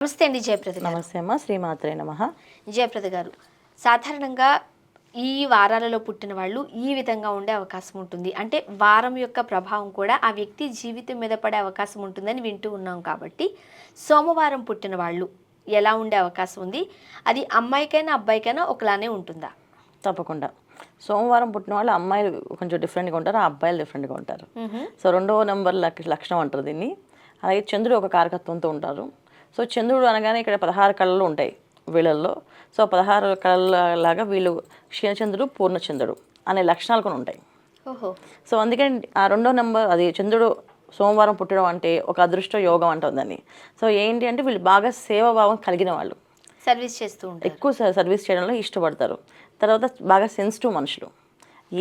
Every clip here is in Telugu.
నమస్తే అండి జయప్రద గారు. నమస్తే అమ్మ, శ్రీమాత్రే నమః. జయప్రద గారు, సాధారణంగా ఈ వారాలలో పుట్టిన వాళ్ళు ఈ విధంగా ఉండే అవకాశం ఉంటుంది. అంటే వారం యొక్క ప్రభావం కూడా ఆ వ్యక్తి జీవితం మీద పడే అవకాశం ఉంటుందని వింటూ ఉన్నాం. కాబట్టి సోమవారం పుట్టిన వాళ్ళు ఎలా ఉండే అవకాశం ఉంది? అది అమ్మాయికైనా అబ్బాయికైనా ఒకలానే ఉంటుందా? తప్పకుండా. సోమవారం పుట్టిన వాళ్ళు అమ్మాయిలు కొంచెం డిఫరెంట్గా ఉంటారు, అబ్బాయిలు డిఫరెంట్గా ఉంటారు. సో 2వ నెంబర్ లక్షణం అంటారు దీన్ని. అలాగే చంద్రుడు ఒక కారకత్వంతో ఉంటారు. సో చంద్రుడు అనగానే ఇక్కడ 16 కళలు ఉంటాయి వీళ్ళల్లో. సో 16 కళల లాగా వీళ్ళు క్షీణచంద్రుడు, పూర్ణచంద్రుడు అనే లక్షణాలు కూడా ఉంటాయి. ఓహో. సో అందుకని ఆ 2వ నెంబర్ అది చంద్రుడు సోమవారం పుట్టడం అంటే ఒక అదృష్ట యోగం అంటుందని. సో ఏంటి అంటే వీళ్ళు బాగా సేవాభావం కలిగిన వాళ్ళు, సర్వీస్ చేస్తూ ఉంటారు, ఎక్కువ సర్వీస్ చేయడంలో ఇష్టపడతారు. తర్వాత బాగా సెన్సిటివ్ మనుషులు,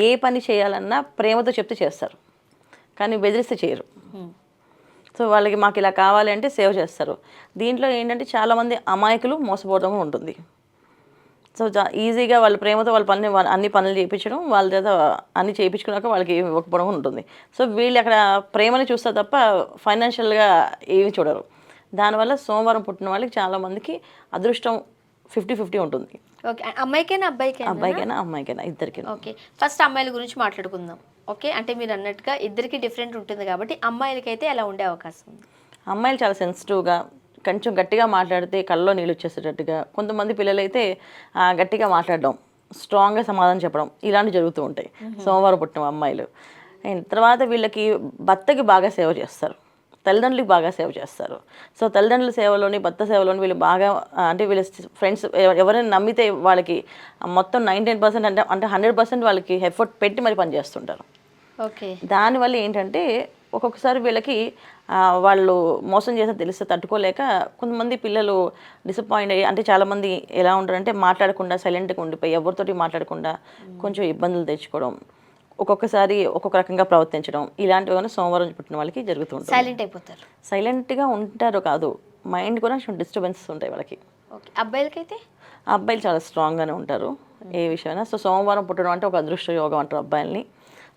ఏ పని చేయాలన్నా ప్రేమతో చెప్తే చేస్తారు, కానీ బెదిరిస్తే చేయరు. సో వాళ్ళకి మాకు ఇలా కావాలి అంటే సేవ చేస్తారు. దీంట్లో ఏంటంటే చాలామంది అమాయకులు మోసపోవడం ఉంటుంది. సో ఈజీగా వాళ్ళ ప్రేమతో వాళ్ళ అన్ని పనులు చేయించడం, వాళ్ళ చేత అన్ని చేయించుకున్నాక వాళ్ళకి ఏమి ఇవ్వకపోవడం ఉంటుంది. సో వీళ్ళు అక్కడ ప్రేమని చూస్తారు తప్ప ఫైనాన్షియల్గా ఏమి చూడరు. దానివల్ల సోమవారం పుట్టిన వాళ్ళకి చాలామందికి అదృష్టం 50-50 ఉంటుంది. ఓకే. అమ్మాయికైనా అబ్బాయికైనా అమ్మాయికైనా ఇద్దరికి. ఓకే. ఫస్ట్ అమ్మాయిల గురించి మాట్లాడుకుందాం. ఓకే. అంటే మీరు అన్నట్టుగా ఇద్దరికి డిఫరెంట్ ఉంటుంది కాబట్టి అమ్మాయిలకైతే ఎలా ఉండే అవకాశం ఉంది? అమ్మాయిలు చాలా సెన్సిటివ్గా, కొంచెం గట్టిగా మాట్లాడితే కళ్ళలో నీళ్ళు వచ్చేసేటట్టుగా, కొంతమంది పిల్లలైతే గట్టిగా మాట్లాడడం, స్ట్రాంగ్గా సమాధానం చెప్పడం ఇలాంటివి జరుగుతూ ఉంటాయి సోమవారం పుట్టిన అమ్మాయిలు. అండ్ తర్వాత వీళ్ళకి భర్తకి బాగా సేవ చేస్తారు, తల్లిదండ్రులకి బాగా సేవ చేస్తారు. సో తల్లిదండ్రుల సేవలోని భర్త సేవలోని వీళ్ళు బాగా అంటే వీళ్ళ ఫ్రెండ్స్ ఎవరైనా నమ్మితే వాళ్ళకి మొత్తం 99% అంటే 100% వాళ్ళకి ఎఫర్ట్ పెట్టి మరి పనిచేస్తుంటారు. ఓకే. దానివల్ల ఏంటంటే ఒక్కొక్కసారి వీళ్ళకి వాళ్ళు మోసం చేస్తే తెలిస్తే తట్టుకోలేక కొంతమంది పిల్లలు డిసప్పాయింట్ అయ్యి, అంటే చాలామంది ఎలా ఉంటారంటే మాట్లాడకుండా సైలెంట్గా ఉండిపోయి ఎవరితోటి మాట్లాడకుండా కొంచెం ఇబ్బందులు తెచ్చుకోవడం, ఒక్కొక్కసారి ఒక్కొక్క రకంగా ప్రవర్తించడం ఇలాంటివి సోమవారం పుట్టిన వాళ్ళకి జరుగుతుంటుంది. సైలెంట్ అయిపోతారు, సైలెంట్గా ఉంటారు కాదు, మైండ్ కూడా కొంచెం డిస్టర్బెన్సెస్ ఉంటాయి వాళ్ళకి. ఓకే. అబ్బాయిలకైతే అబ్బాయిలు చాలా స్ట్రాంగ్గానే ఉంటారు ఏ విషయమైనా. సో సోమవారం పుట్టడం అంటే ఒక అదృష్ట యోగం అంటారు అబ్బాయిల్ని.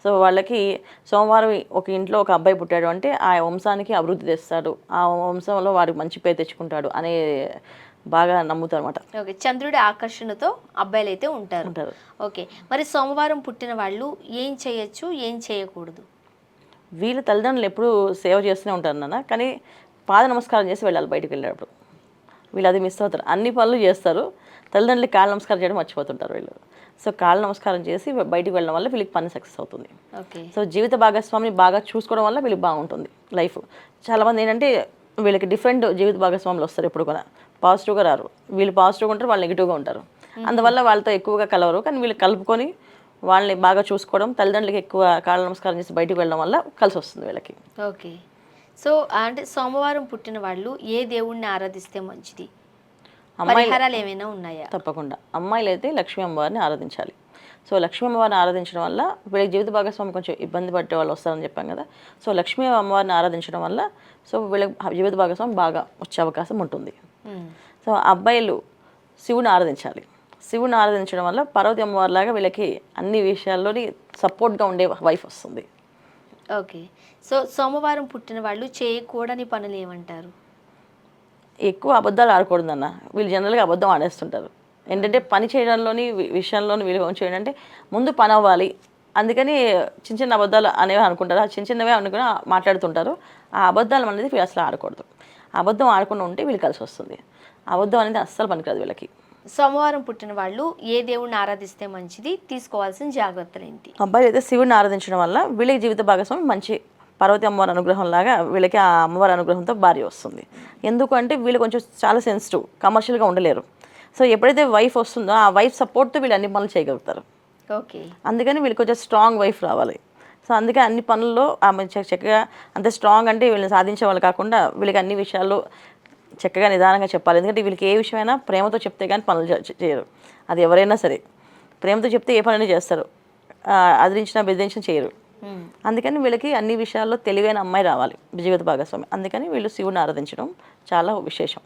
సో వాళ్ళకి సోమవారం ఒక ఇంట్లో ఒక అబ్బాయి పుట్టాడు అంటే ఆ వంశానికి అభివృద్ధి తెస్తాడు, ఆ వంశంలో వారికి మంచి పేరు తెచ్చుకుంటాడు అనే బాగా నమ్ముతారు అనమాట. ఓకే. చంద్రుడి ఆకర్షణతో అబ్బాయిలు అయితే ఉంటారు. ఓకే. మరి సోమవారం పుట్టిన వాళ్ళు ఏం చేయొచ్చు, ఏం చేయకూడదు? వీళ్ళ తల్లిదండ్రులు ఎప్పుడు సేవ చేస్తూనే ఉంటారు నాన్న, కానీ పాద నమస్కారం చేసి వెళ్ళాలి బయటికి వెళ్ళేటప్పుడు. వీళ్ళు అది మిస్ అవుతారు, అన్ని పనులు చేస్తారు, తల్లిదండ్రులకి కాళ్ళ నమస్కారం చేయడం మర్చిపోతుంటారు వీళ్ళు. సో కాళ్ళ నమస్కారం చేసి బయటికి వెళ్ళడం వల్ల వీళ్ళకి పని సక్సెస్ అవుతుంది. సో జీవిత భాగస్వామిని బాగా చూసుకోవడం వల్ల వీళ్ళకి బాగుంటుంది లైఫ్. చాలామంది ఏంటంటే వీళ్ళకి డిఫరెంట్ జీవిత భాగస్వాములు వస్తారు, ఎప్పుడు కూడా పాజిటివ్గా రారు. వీళ్ళు పాజిటివ్గా ఉంటారు, వాళ్ళు నెగిటివ్గా ఉంటారు. అందువల్ల వాళ్ళతో ఎక్కువగా కలవరు, కానీ వీళ్ళు కలుపుకొని వాళ్ళని బాగా చూసుకోవడం, తల్లిదండ్రులకి ఎక్కువ కాళ్ళ నమస్కారం చేసి బయటికి వెళ్ళడం వల్ల కలిసి వస్తుంది వీళ్ళకి. ఓకే. సో అంటే సోమవారం పుట్టిన వాళ్ళు ఏ దేవుణ్ణి ఆరాధిస్తే మంచిది? పరిహారాలు ఏమైనా ఉన్నాయా? తప్పకుండా. అమ్మాయిలు అయితే లక్ష్మీ అమ్మవారిని ఆరాధించాలి. సో లక్ష్మీ అమ్మవారిని ఆరాధించడం వల్ల వీళ్ళకి జీవిత భాగస్వామి కొంచెం ఇబ్బంది పట్టే వాళ్ళు వస్తారని చెప్పాం కదా. సో లక్ష్మీ అమ్మవారిని ఆరాధించడం వల్ల సో వీళ్ళకి జీవిత భాగస్వామి బాగా వచ్చే అవకాశం ఉంటుంది. సో అబ్బాయిలు శివుని ఆరాధించాలి. శివుని ఆరాధించడం వల్ల పార్వతి అమ్మవారిలాగా వీళ్ళకి అన్ని విషయాల్లోని సపోర్ట్గా ఉండే వైఫ్ వస్తుంది. ఓకే. సో సోమవారం పుట్టిన వాళ్ళు చేయకూడని పనులు ఏమంటారు? ఎక్కువ అబద్ధాలు ఆడకూడదన్న. వీళ్ళు జనరల్గా అబద్ధం ఆడేస్తుంటారు. ఏంటంటే పని చేయడంలోని విషయంలోని వీళ్ళు ఏం చేయండి అంటే ముందు పని అవ్వాలి, అందుకని చిన్న చిన్న అబద్ధాలు అనేవి అనుకుంటారు, ఆ చిన్న చిన్నవే అనుకుని మాట్లాడుతుంటారు. ఆ అబద్ధాలు అనేది వీళ్ళు అసలు ఆడకూడదు. అబద్ధం ఆడకుండా ఉంటే వీళ్ళు కలిసి వస్తుంది. అబద్ధం అనేది అస్సలు పనికిరాదు వీళ్ళకి. సోమవారం పుట్టిన వాళ్ళు ఏ దేవుణ్ణి ఆరాధిస్తే మంచిది, తీసుకోవాల్సిన జాగ్రత్తలు ఏంటి? అబ్బాయి అయితే శివుడిని ఆరాధించడం వల్ల వీళ్ళకి జీవిత భాగస్వామి మంచి పార్వతి అమ్మవారి అనుగ్రహం లాగా వీళ్ళకి ఆ అమ్మవారి అనుగ్రహంతో భార్య వస్తుంది. ఎందుకంటే వీళ్ళు కొంచెం చాలా సెన్సిటివ్, కమర్షియల్గా ఉండలేరు. సో ఎప్పుడైతే వైఫ్ వస్తుందో ఆ వైఫ్ సపోర్ట్తో వీళ్ళు అన్ని పనులు చేయగలుగుతారు. ఓకే. అందుకని వీళ్ళకి కొంచెం స్ట్రాంగ్ వైఫ్ రావాలి. సో అందుకే అన్ని పనుల్లో ఆమె చక్కగా అంత స్ట్రాంగ్ అంటే వీళ్ళని సాధించే వాళ్ళు కాకుండా వీళ్ళకి అన్ని విషయాల్లో చక్కగా నిదానంగా చెప్పాలి. ఎందుకంటే వీళ్ళకి ఏ విషయమైనా ప్రేమతో చెప్తే కానీ పనులు చేయరు. అది ఎవరైనా సరే ప్రేమతో చెప్తే ఏ పనులు చేస్తారు, అదిరించినా బెదిరించినా చేయరు. అందుకని వీళ్ళకి అన్ని విషయాల్లో తెలివైన అమ్మాయి రావాలి జీవిత భాగస్వామి. అందుకని వీళ్ళు శివుని ఆరాధించడం చాలా విశేషం.